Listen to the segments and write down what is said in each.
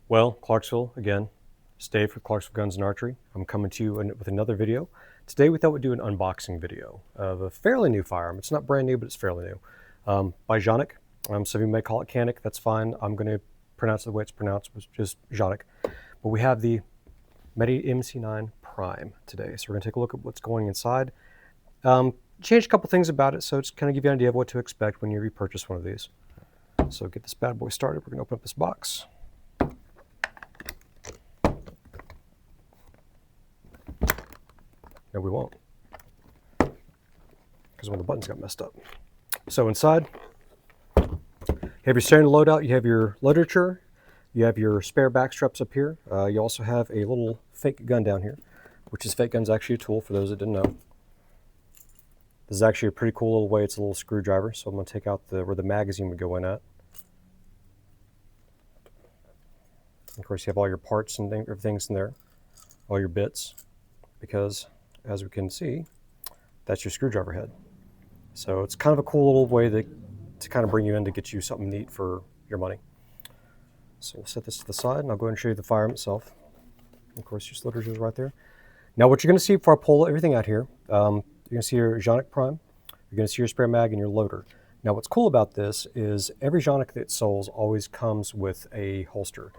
Well, Clarksville, again, Dave with Clarksville Guns and Archery. I'm coming to you with another video. Today we thought we'd do an unboxing video of a fairly new firearm. It's not brand new, but it's fairly new. By Canik. Some of you may call it Canik, that's fine. I'm going to pronounce it the way it's pronounced, which is Canik. But we have the Canik MC9 PRIME today. So we're going to take a look at what's going inside. Change a couple things about it, so just kind of give you an idea of what to expect when you repurchase one of these. So get this bad boy started. We're going to open up this box. No, we won't, because one of the buttons got messed up. So inside, you have your standard loadout, you have your literature, you have your spare back straps up here. You also have a little fake gun down here, which is fake gun's actually a tool for those that didn't know. This is actually a pretty cool little way. It's a little screwdriver, so I'm going to take out where the magazine would go in at. Of course, you have all your parts and everything's in there, all your bits, because as we can see, that's your screwdriver head. So it's kind of a cool little way to kind of bring you in to get you something neat for your money. So we'll set this to the side and I'll go ahead and show you the firearm itself. Of course, your literature is right there. Now what you're going to see before I pull everything out here, you're going to see your Canik Prime, you're going to see your spare mag and your loader. Now what's cool about this is every Canik that sells always comes with a holster.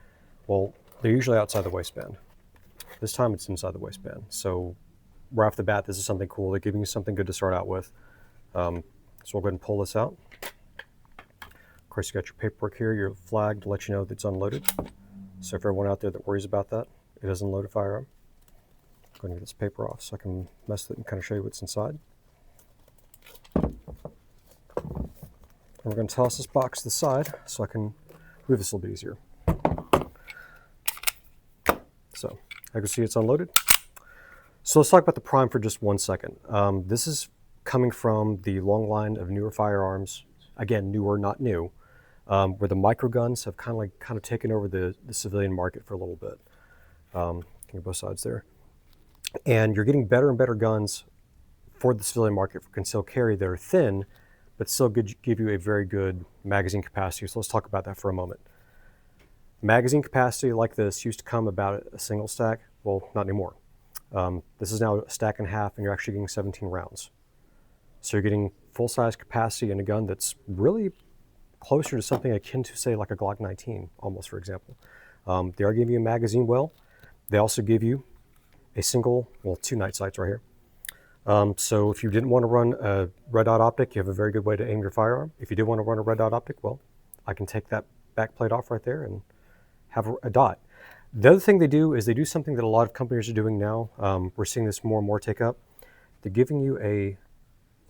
Well, they're usually outside the waistband. This time it's inside the waistband. So right off the bat, this is something cool. They're giving you something good to start out with. So we'll go ahead and pull this out. Of course, you got your paperwork here, your flag to let you know that it's unloaded. So for everyone out there that worries about that, it is unloaded firearm. I'm going to get this paper off so I can mess with it and kind of show you what's inside. And we're going to toss this box to the side so I can move this a little bit easier. So I can see it's unloaded. So let's talk about the Prime for just 1 second. This is coming from the long line of newer firearms, again, newer, not new, where the microguns have kind of taken over the civilian market for a little bit. Both sides there. And you're getting better and better guns for the civilian market for concealed carry that are thin, but still give you a very good magazine capacity. So let's talk about that for a moment. Magazine capacity like this used to come about a single stack. Well, not anymore. This is now a stack and a half, and you're actually getting 17 rounds. So you're getting full-size capacity in a gun that's really closer to something akin to, say, like a Glock 19, almost, for example. They are giving you a magazine well. They also give you a two night sights right here. So if you didn't want to run a red dot optic, you have a very good way to aim your firearm. If you did want to run a red dot optic, well, I can take that back plate off right there and have a dot. The other thing they do is they do something that a lot of companies are doing now. We're seeing this more and more take up. They're giving you a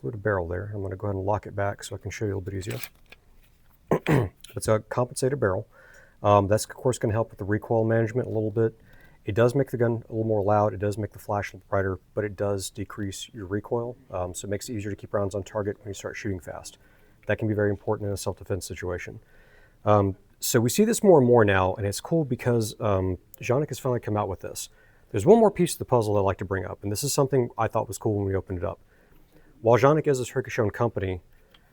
little barrel there. I'm going to go ahead and lock it back so I can show you a little bit easier. It's a compensator barrel. That's of course going to help with the recoil management a little bit. It does make the gun a little more loud. It does make the flash a little brighter, but it does decrease your recoil. So it makes it easier to keep rounds on target when you start shooting fast. That can be very important in a self-defense situation. So we see this more and more now, and it's cool because Canik has finally come out with this. There's one more piece of the puzzle I'd like to bring up, and this is something I thought was cool when we opened it up. While Canik is a Turkish-owned company,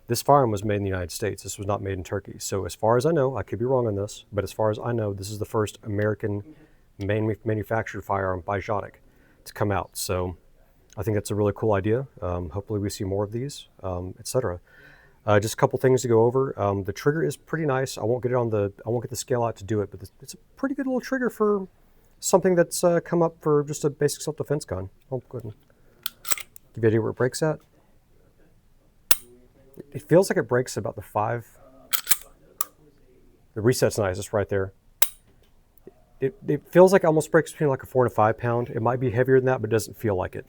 this firearm was made in the United States. This was not made in Turkey. So as far as I know, I could be wrong on this, but as far as I know, this is the first American manufactured firearm by Canik to come out. So I think that's a really cool idea. Hopefully we see more of these, etc. Just a couple things to go over. The trigger is pretty nice. I won't get the scale out to do it, but it's a pretty good little trigger for something that's come up for just a basic self-defense gun. I'll go ahead and give you an idea where it breaks at. It feels like it breaks about the 5. The reset's nice, it's right there. It feels like it almost breaks between like a 4 and a 5 pound. It might be heavier than that, but it doesn't feel like it.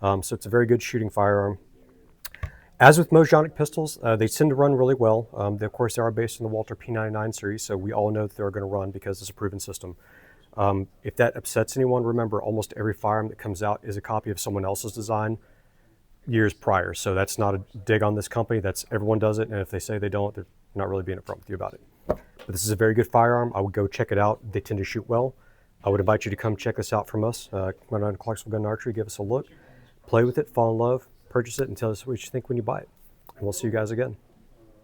So it's a very good shooting firearm. As with most Canik pistols, they tend to run really well. Of course, they are based on the Walther P99 series, so we all know that they're going to run because it's a proven system. If that upsets anyone, remember almost every firearm that comes out is a copy of someone else's design years prior. So that's not a dig on this company. That's everyone does it, and if they say they don't, they're not really being upfront with you about it. But this is a very good firearm. I would go check it out. They tend to shoot well. I would invite you to come check this out from us. Come on to Clarksville Gun and Archery, give us a look, play with it, fall in love, purchase it, and tell us what you think when you buy it. And we'll see you guys again.